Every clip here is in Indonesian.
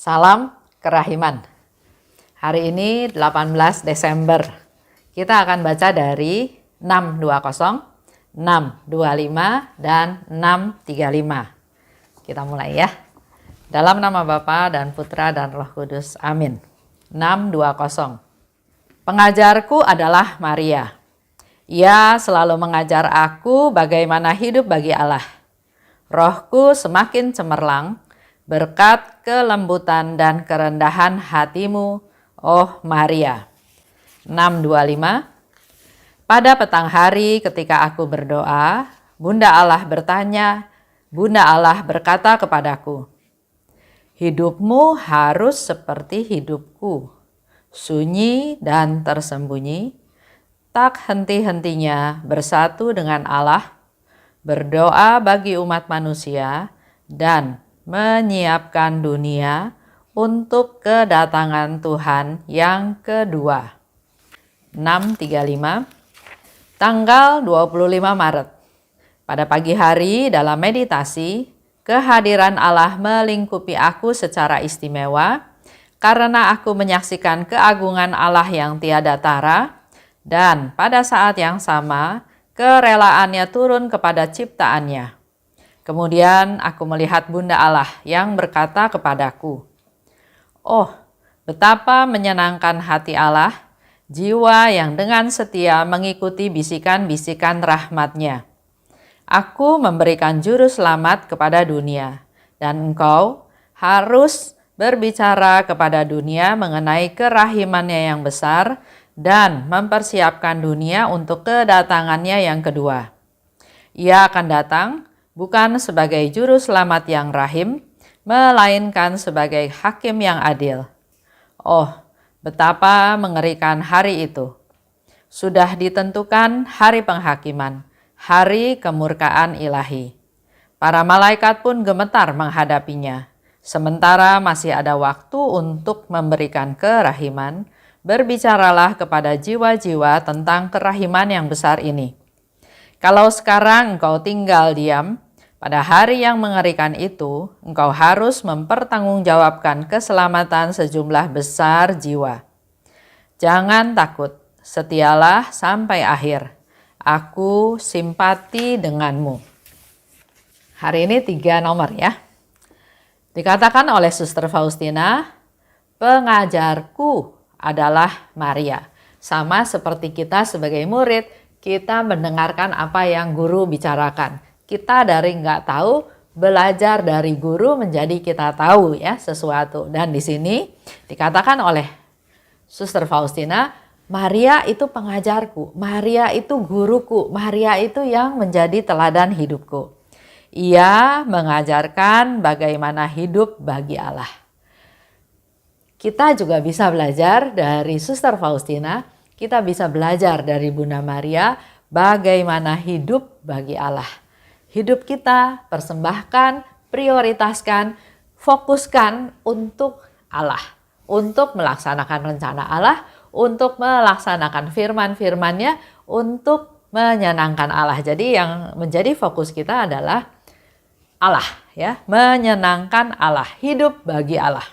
Salam kerahiman. Hari ini 18 Desember. Kita akan baca dari 620, 625, dan 635. Kita mulai ya. Dalam nama Bapa dan Putra dan Roh Kudus. Amin. 620. Pengajarku adalah Maria. Ia selalu mengajar aku bagaimana hidup bagi Allah. Rohku semakin cemerlang berkat kelembutan dan kerendahan hatimu, oh Maria. 625. Pada petang hari ketika aku berdoa, Bunda Allah bertanya, Bunda Allah berkata kepadaku, hidupmu harus seperti hidupku, sunyi dan tersembunyi, tak henti-hentinya bersatu dengan Allah, berdoa bagi umat manusia, dan menyiapkan dunia untuk kedatangan Tuhan yang kedua. 635. Tanggal 25 Maret. Pada pagi hari dalam meditasi, kehadiran Allah melingkupi aku secara istimewa karena aku menyaksikan keagungan Allah yang tiada tara, dan pada saat yang sama kerelaannya turun kepada ciptaannya. Kemudian aku melihat Bunda Allah yang berkata kepadaku, oh, betapa menyenangkan hati Allah, jiwa yang dengan setia mengikuti bisikan-bisikan rahmat-Nya. Aku memberikan juru selamat kepada dunia, dan engkau harus berbicara kepada dunia mengenai kerahimannya yang besar dan mempersiapkan dunia untuk kedatangannya yang kedua. Ia akan datang bukan sebagai juru selamat yang rahim, melainkan sebagai hakim yang adil. Oh, betapa mengerikan hari itu. Sudah ditentukan hari penghakiman, hari kemurkaan ilahi. Para malaikat pun gemetar menghadapinya. Sementara masih ada waktu untuk memberikan kerahiman, berbicaralah kepada jiwa-jiwa tentang kerahiman yang besar ini. Kalau sekarang engkau tinggal diam, pada hari yang mengerikan itu, engkau harus mempertanggungjawabkan keselamatan sejumlah besar jiwa. Jangan takut, setialah sampai akhir. Aku simpati denganmu. Hari ini 3 nomor ya. Dikatakan oleh Suster Faustina, pengajarku adalah Maria. Sama seperti kita sebagai murid, kita mendengarkan apa yang guru bicarakan. Kita dari nggak tahu, belajar dari guru menjadi kita tahu ya sesuatu. Dan di sini dikatakan oleh Suster Faustina, Maria itu pengajarku, Maria itu guruku, Maria itu yang menjadi teladan hidupku. Ia mengajarkan bagaimana hidup bagi Allah. Kita juga bisa belajar dari Suster Faustina, kita bisa belajar dari Bunda Maria bagaimana hidup bagi Allah. Hidup kita persembahkan, prioritaskan, fokuskan untuk Allah. Untuk melaksanakan rencana Allah, untuk melaksanakan firman-firman-Nya, untuk menyenangkan Allah. Jadi yang menjadi fokus kita adalah Allah, ya, menyenangkan Allah, hidup bagi Allah.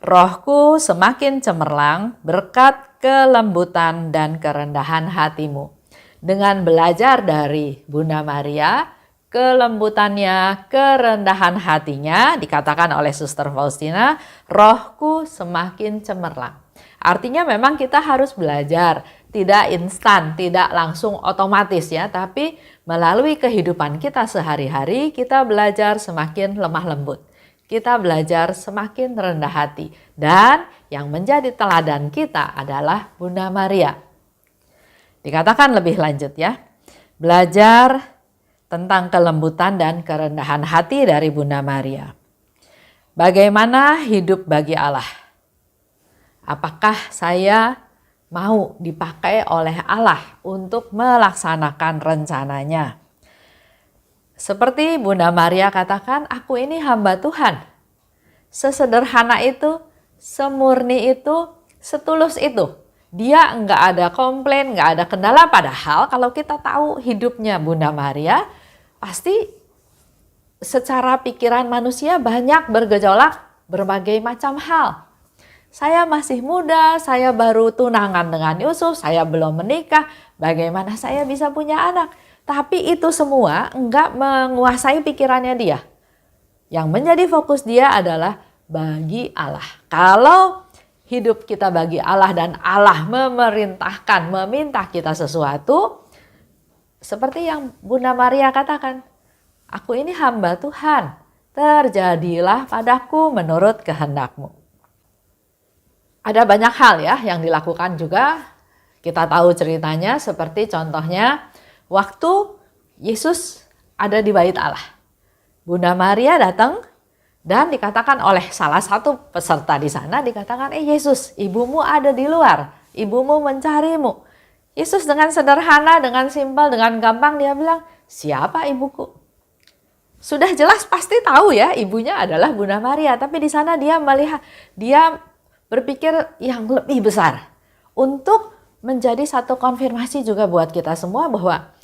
Rohku semakin cemerlang berkat kelembutan dan kerendahan hatimu. Dengan belajar dari Bunda Maria, kelembutannya, kerendahan hatinya, dikatakan oleh Suster Faustina, rohku semakin cemerlang. Artinya memang kita harus belajar, tidak instan, tidak langsung otomatis ya, tapi melalui kehidupan kita sehari-hari, kita belajar semakin lemah lembut. Kita belajar semakin rendah hati. Dan yang menjadi teladan kita adalah Bunda Maria. Dikatakan lebih lanjut ya, belajar tentang kelembutan dan kerendahan hati dari Bunda Maria. Bagaimana hidup bagi Allah? Apakah saya mau dipakai oleh Allah untuk melaksanakan rencananya? Seperti Bunda Maria katakan, aku ini hamba Tuhan. Sesederhana itu, semurni itu, setulus itu. Dia nggak ada komplain, nggak ada kendala. Padahal kalau kita tahu hidupnya Bunda Maria, pasti secara pikiran manusia banyak bergejolak, berbagai macam hal. Saya masih muda, saya baru tunangan dengan Yusuf, saya belum menikah, bagaimana saya bisa punya anak? Tapi itu semua enggak menguasai pikirannya dia. Yang menjadi fokus dia adalah bagi Allah. Kalau hidup kita bagi Allah dan Allah memerintahkan, meminta kita sesuatu, seperti yang Bunda Maria katakan, aku ini hamba Tuhan, terjadilah padaku menurut kehendak-Mu. Ada banyak hal ya yang dilakukan juga, kita tahu ceritanya, seperti contohnya waktu Yesus ada di bait Allah. Bunda Maria datang dan dikatakan oleh salah satu peserta di sana, dikatakan, Yesus, ibumu ada di luar, ibumu mencarimu. Yesus dengan sederhana, dengan simpel, dengan gampang dia bilang, siapa ibuku? Sudah jelas pasti tahu ya ibunya adalah Bunda Maria, tapi di sana dia melihat, dia berpikir yang lebih besar untuk menjadi satu konfirmasi juga buat kita semua bahwa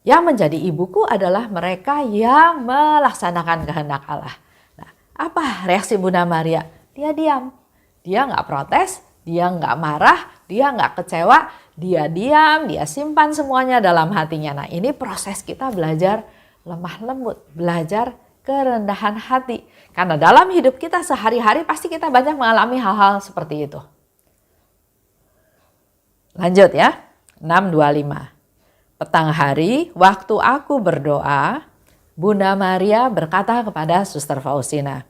yang menjadi ibuku adalah mereka yang melaksanakan kehendak Allah. Nah, apa reaksi Bunda Maria? Dia diam, dia nggak protes, dia nggak marah, dia nggak kecewa, dia diam, dia simpan semuanya dalam hatinya. Nah, ini proses kita belajar lemah lembut, belajar kerendahan hati. Karena dalam hidup kita sehari-hari pasti kita banyak mengalami hal-hal seperti itu. Lanjut ya, 6:25. Petang hari, waktu aku berdoa, Bunda Maria berkata kepada Suster Faustina,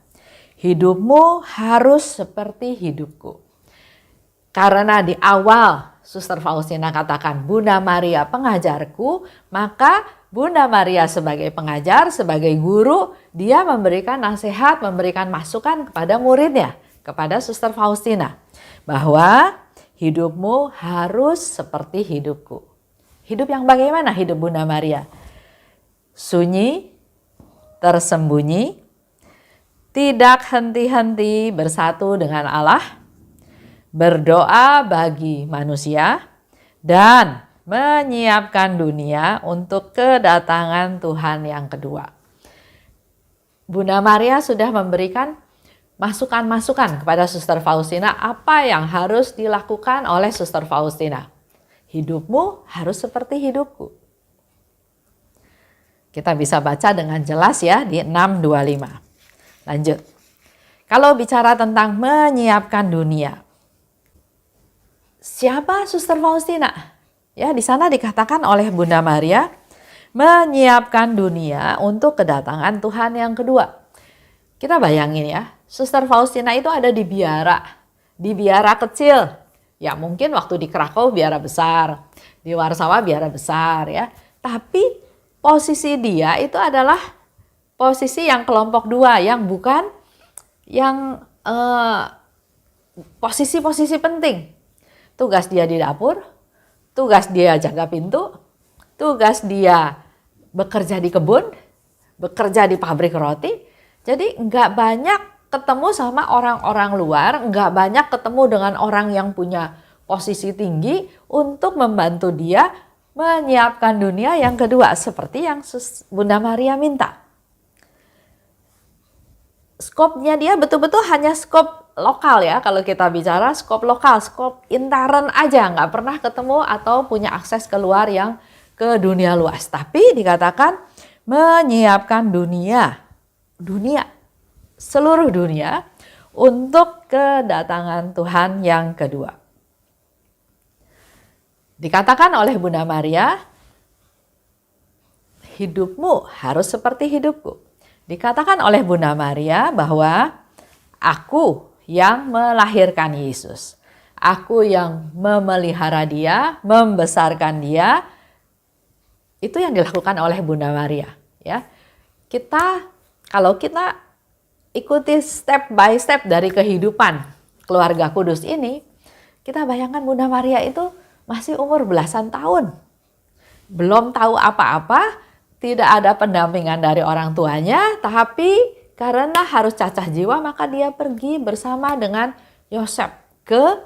hidupmu harus seperti hidupku. Karena di awal Suster Faustina katakan Bunda Maria pengajarku, maka Bunda Maria sebagai pengajar, sebagai guru, dia memberikan nasihat, memberikan masukan kepada muridnya, kepada Suster Faustina, bahwa hidupmu harus seperti hidupku. Hidup yang bagaimana hidup Bunda Maria? Sunyi, tersembunyi, tidak henti-henti bersatu dengan Allah, berdoa bagi manusia, dan menyiapkan dunia untuk kedatangan Tuhan yang kedua. Bunda Maria sudah memberikan masukan-masukan kepada Suster Faustina apa yang harus dilakukan oleh Suster Faustina. Hidupmu harus seperti hidupku. Kita bisa baca dengan jelas ya di 6:25. Lanjut. Kalau bicara tentang menyiapkan dunia, siapa Suster Faustina? Ya, di sana dikatakan oleh Bunda Maria menyiapkan dunia untuk kedatangan Tuhan yang kedua. Kita bayangin ya, Suster Faustina itu ada di biara kecil. Ya mungkin waktu di Krakow biara besar, di Warsawa biara besar ya. Tapi posisi dia itu adalah posisi yang kelompok dua, yang bukan yang posisi-posisi penting. Tugas dia di dapur, tugas dia jaga pintu, tugas dia bekerja di kebun, bekerja di pabrik roti. Jadi nggak banyak ketemu sama orang-orang luar, nggak banyak ketemu dengan orang yang punya posisi tinggi untuk membantu dia menyiapkan dunia yang kedua seperti yang Bunda Maria minta. Skopnya dia betul-betul hanya skop lokal ya, kalau kita bicara skop lokal, skop intern aja, nggak pernah ketemu atau punya akses keluar yang ke dunia luas. Tapi dikatakan menyiapkan dunia, seluruh dunia untuk kedatangan Tuhan yang kedua. Dikatakan oleh Bunda Maria, hidupmu harus seperti hidupku. Dikatakan oleh Bunda Maria bahwa aku yang melahirkan Yesus. Aku yang memelihara dia, membesarkan dia. Itu yang dilakukan oleh Bunda Maria. Ya, kalau kita ikuti step by step dari kehidupan keluarga kudus ini, kita bayangkan Bunda Maria itu masih umur belasan tahun. Belum tahu apa-apa, tidak ada pendampingan dari orang tuanya, tapi karena harus cacah jiwa maka dia pergi bersama dengan Yosef ke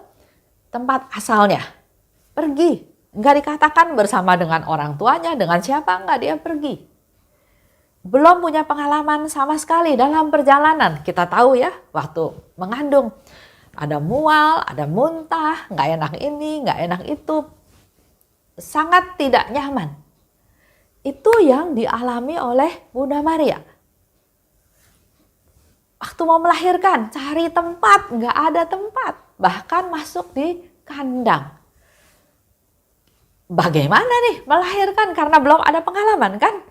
tempat asalnya. Pergi, enggak dikatakan bersama dengan orang tuanya, dengan siapa, enggak, dia pergi. belum punya pengalaman sama sekali dalam perjalanan. Kita tahu ya, waktu mengandung ada mual, ada muntah, nggak enak ini, nggak enak itu, sangat tidak nyaman. Itu yang dialami oleh Bunda Maria. Waktu mau melahirkan, cari tempat, nggak ada tempat, bahkan masuk di kandang. Bagaimana nih melahirkan karena belum ada pengalaman kan?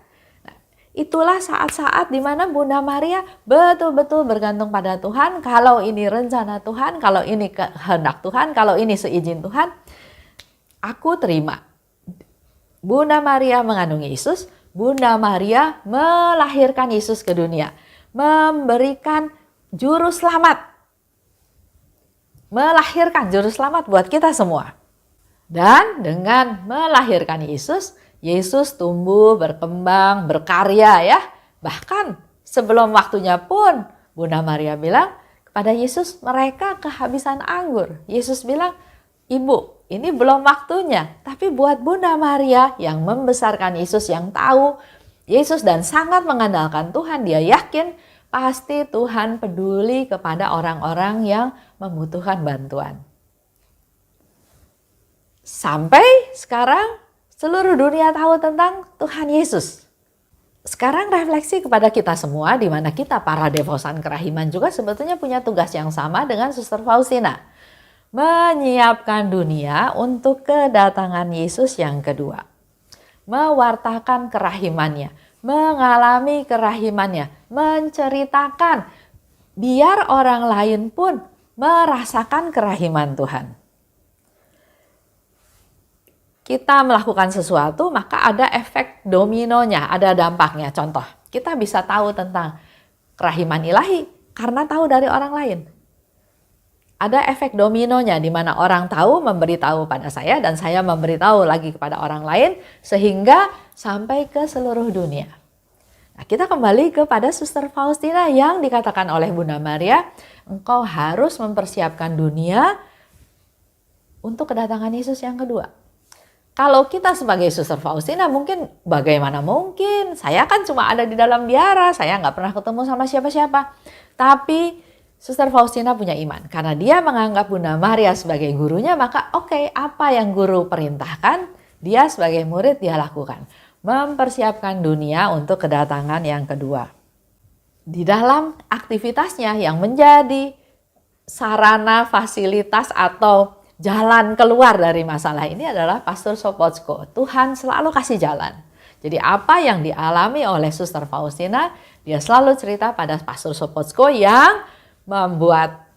Nah, itulah saat-saat di mana Bunda Maria betul-betul bergantung pada Tuhan. Kalau ini rencana Tuhan, kalau ini kehendak Tuhan, kalau ini seizin Tuhan, aku terima. Bunda Maria mengandung Yesus, Bunda Maria melahirkan Yesus ke dunia, memberikan juru selamat, melahirkan juru selamat buat kita semua. Dan dengan melahirkan Yesus, Yesus tumbuh, berkembang, berkarya ya. Bahkan sebelum waktunya pun Bunda Maria bilang kepada Yesus, mereka kehabisan anggur. Yesus bilang, Ibu, ini belum waktunya. Tapi buat Bunda Maria yang membesarkan Yesus, yang tahu Yesus dan sangat mengandalkan Tuhan, dia yakin pasti Tuhan peduli kepada orang-orang yang membutuhkan bantuan. Sampai sekarang seluruh dunia tahu tentang Tuhan Yesus. Sekarang refleksi kepada kita semua, di mana kita para devosan kerahiman juga sebetulnya punya tugas yang sama dengan Suster Faustina. Menyiapkan dunia untuk kedatangan Yesus yang kedua. Mewartakan kerahimannya, mengalami kerahimannya, menceritakan biar orang lain pun merasakan kerahiman Tuhan. Kita melakukan sesuatu, maka ada efek dominonya, ada dampaknya. Contoh, kita bisa tahu tentang kerahiman ilahi karena tahu dari orang lain. Ada efek dominonya di mana orang tahu, memberitahu pada saya, dan saya memberitahu lagi kepada orang lain, sehingga sampai ke seluruh dunia. Nah, kita kembali kepada Suster Faustina yang dikatakan oleh Bunda Maria, engkau harus mempersiapkan dunia untuk kedatangan Yesus yang kedua. Kalau kita sebagai Suster Faustina mungkin bagaimana mungkin, saya kan cuma ada di dalam biara, saya nggak pernah ketemu sama siapa-siapa. Tapi Suster Faustina punya iman, karena dia menganggap Bunda Maria sebagai gurunya, maka oke, apa yang guru perintahkan, dia sebagai murid dia lakukan. Mempersiapkan dunia untuk kedatangan yang kedua. Di dalam aktivitasnya yang menjadi sarana, fasilitas atau jalan keluar dari masalah ini adalah Pastor Sopocko. Tuhan selalu kasih jalan. Jadi apa yang dialami oleh Suster Faustina, dia selalu cerita pada Pastor Sopocko yang membuat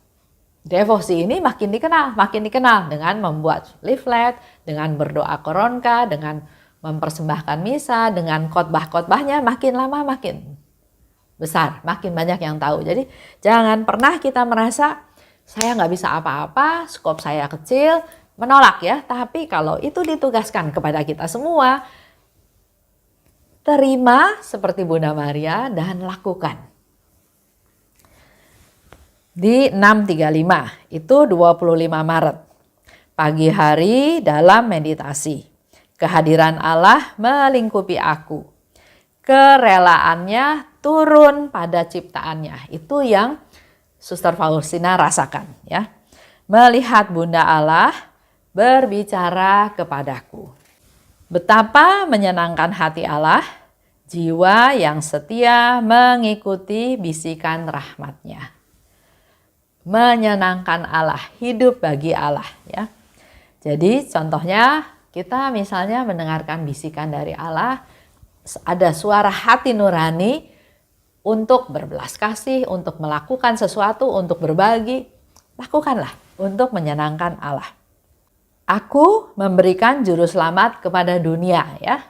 devosi ini makin dikenal dengan membuat leaflet, dengan berdoa koronka, dengan mempersembahkan misa, dengan khotbah-khotbahnya makin lama makin besar, makin banyak yang tahu. Jadi jangan pernah kita merasa saya nggak bisa apa-apa, skop saya kecil, menolak ya. Tapi kalau itu ditugaskan kepada kita semua, terima seperti Bunda Maria dan lakukan. Di 635, itu 25 Maret, pagi hari dalam meditasi. Kehadiran Allah melingkupi aku. Kerelaannya turun pada ciptaannya. Itu yang Suster Faustina rasakan ya. Melihat Bunda Allah berbicara kepadaku. Betapa menyenangkan hati Allah, jiwa yang setia mengikuti bisikan rahmat-Nya. Menyenangkan Allah, hidup bagi Allah ya. Jadi contohnya kita misalnya mendengarkan bisikan dari Allah, ada suara hati nurani untuk berbelas kasih, untuk melakukan sesuatu, untuk berbagi, lakukanlah untuk menyenangkan Allah. Aku memberikan juru selamat kepada dunia ya.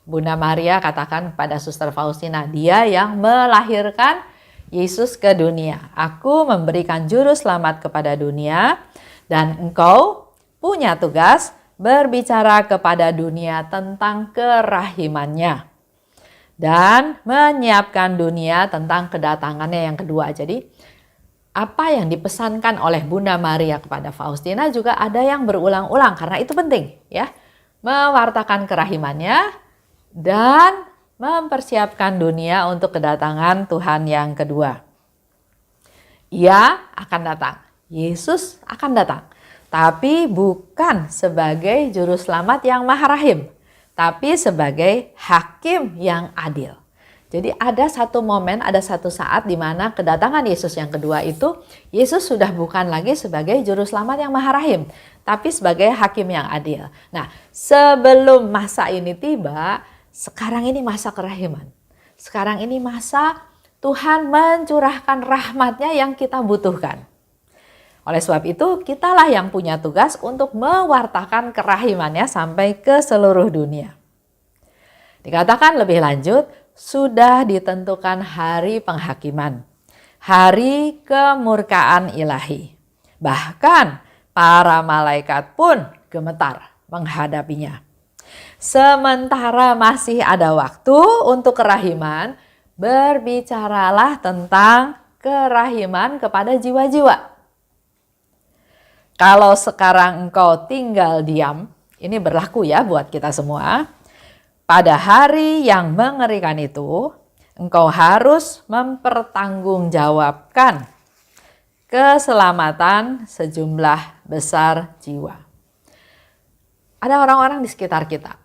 Bunda Maria katakan kepada Suster Faustina, dia yang melahirkan Yesus ke dunia. Aku memberikan juru selamat kepada dunia dan engkau punya tugas berbicara kepada dunia tentang kerahimannya. Dan menyiapkan dunia tentang kedatangannya yang kedua. Jadi apa yang dipesankan oleh Bunda Maria kepada Faustina juga ada yang berulang-ulang karena itu penting ya. Mewartakan kerahimannya dan mempersiapkan dunia untuk kedatangan Tuhan yang kedua. Ia akan datang, Yesus akan datang, tapi bukan sebagai juru selamat yang maha rahim, tapi sebagai hakim yang adil. Jadi ada satu momen, ada satu saat di mana kedatangan Yesus yang kedua itu, Yesus sudah bukan lagi sebagai juru selamat yang maha rahim, tapi sebagai hakim yang adil. Nah, sebelum masa ini tiba, sekarang ini masa kerahiman. Sekarang ini masa Tuhan mencurahkan rahmat-Nya yang kita butuhkan. Oleh sebab itu, kitalah yang punya tugas untuk mewartakan kerahiman-Nya sampai ke seluruh dunia. Dikatakan lebih lanjut, sudah ditentukan hari penghakiman, hari kemurkaan ilahi. Bahkan para malaikat pun gemetar menghadapinya. Sementara masih ada waktu untuk kerahiman, berbicaralah tentang kerahiman kepada jiwa-jiwa. Kalau sekarang engkau tinggal diam, ini berlaku ya buat kita semua. Pada hari yang mengerikan itu, engkau harus mempertanggungjawabkan keselamatan sejumlah besar jiwa. Ada orang-orang di sekitar kita.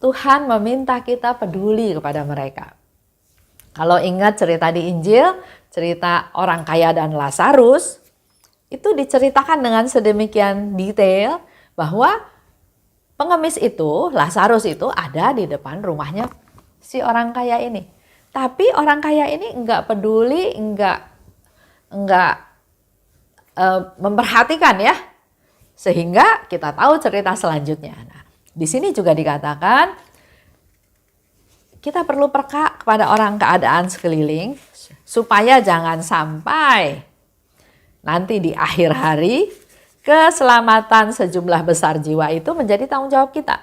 Tuhan meminta kita peduli kepada mereka. Kalau ingat cerita di Injil, cerita orang kaya dan Lazarus, itu diceritakan dengan sedemikian detail bahwa pengemis itu, Lazarus itu ada di depan rumahnya si orang kaya ini. Tapi orang kaya ini enggak peduli, enggak memperhatikan ya. Sehingga kita tahu cerita selanjutnya. Nah, di sini juga dikatakan kita perlu peka kepada orang keadaan sekeliling supaya jangan sampai nanti di akhir hari keselamatan sejumlah besar jiwa itu menjadi tanggung jawab kita.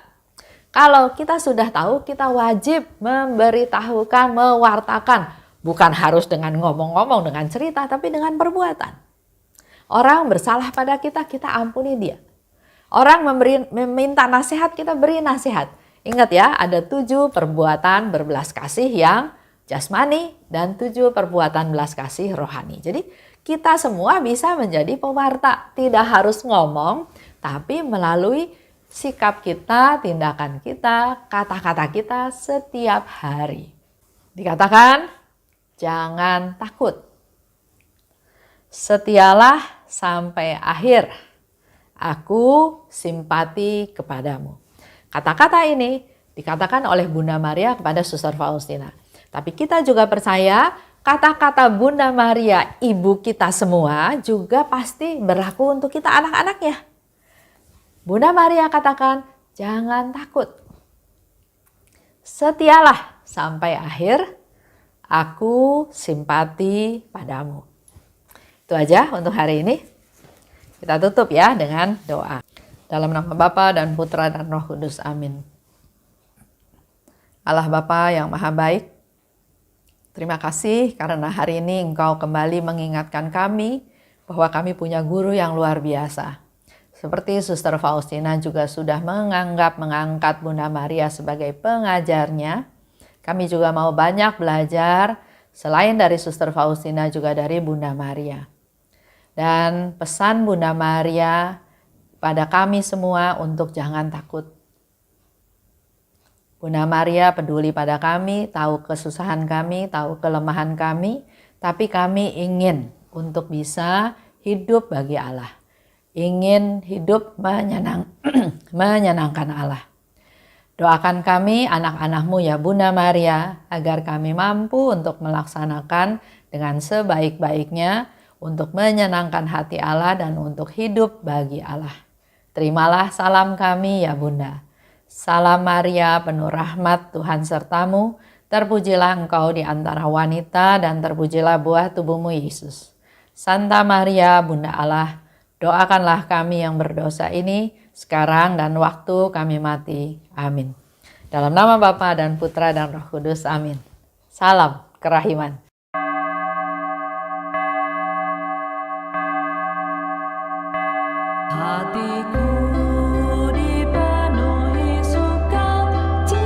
Kalau kita sudah tahu, kita wajib memberitahukan, mewartakan. Bukan harus dengan ngomong-ngomong, dengan cerita, tapi dengan perbuatan. Orang bersalah pada kita, kita ampuni dia. Orang meminta nasihat, kita beri nasihat. Ingat ya, ada 7 perbuatan berbelas kasih yang jasmani dan 7 perbuatan belas kasih rohani. Jadi kita semua bisa menjadi pewarta, tidak harus ngomong, tapi melalui sikap kita, tindakan kita, kata-kata kita setiap hari. Dikatakan, jangan takut. Setialah sampai akhir. Aku simpati kepadamu. Kata-kata ini dikatakan oleh Bunda Maria kepada Suster Faustina. Tapi kita juga percaya kata-kata Bunda Maria, ibu kita semua juga pasti berlaku untuk kita anak-anaknya. Bunda Maria katakan, jangan takut. Setialah sampai akhir, aku simpati padamu. Itu aja untuk hari ini. Kita tutup ya dengan doa. Dalam nama Bapa dan Putra dan Roh Kudus. Amin. Allah Bapa yang Maha Baik, terima kasih karena hari ini Engkau kembali mengingatkan kami bahwa kami punya guru yang luar biasa. Seperti Suster Faustina juga sudah mengangkat Bunda Maria sebagai pengajarnya. Kami juga mau banyak belajar selain dari Suster Faustina juga dari Bunda Maria. Dan pesan Bunda Maria pada kami semua untuk jangan takut. Bunda Maria peduli pada kami, tahu kesusahan kami, tahu kelemahan kami, tapi kami ingin untuk bisa hidup bagi Allah. Ingin hidup menyenangkan Allah. Doakan kami anak-anakmu ya Bunda Maria, agar kami mampu untuk melaksanakan dengan sebaik-baiknya untuk menyenangkan hati Allah dan untuk hidup bagi Allah. Terimalah salam kami ya Bunda. Salam Maria, penuh rahmat, Tuhan sertamu, terpujilah engkau di antara wanita dan terpujilah buah tubuhmu Yesus. Santa Maria, Bunda Allah, doakanlah kami yang berdosa ini, sekarang dan waktu kami mati. Amin. Dalam nama Bapa dan Putra dan Roh Kudus. Amin. Salam kerahiman. Hatiku dipenuhi sukacita.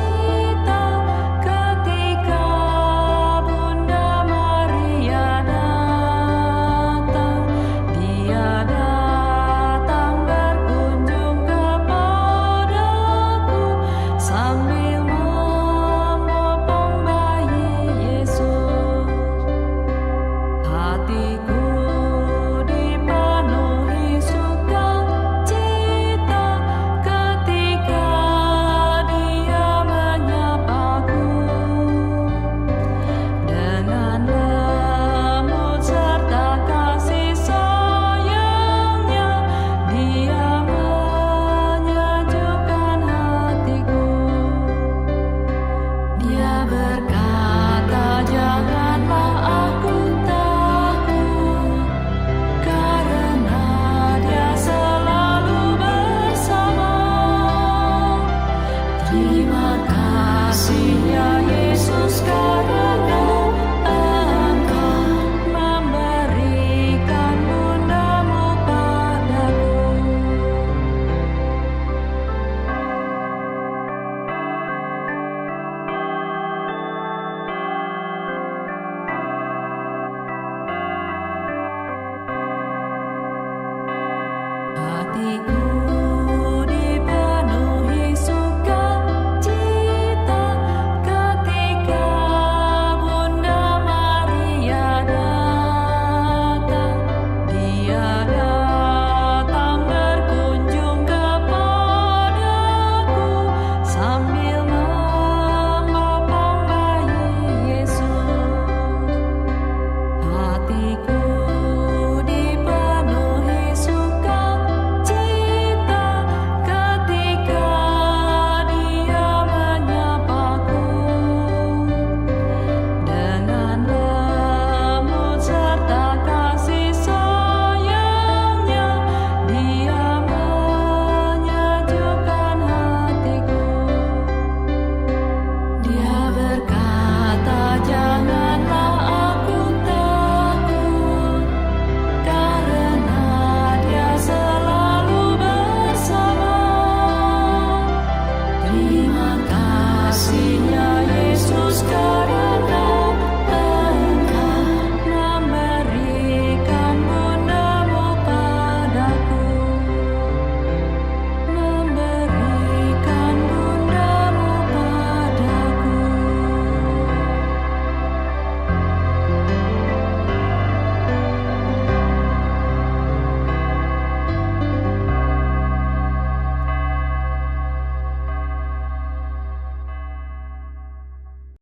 hatiku.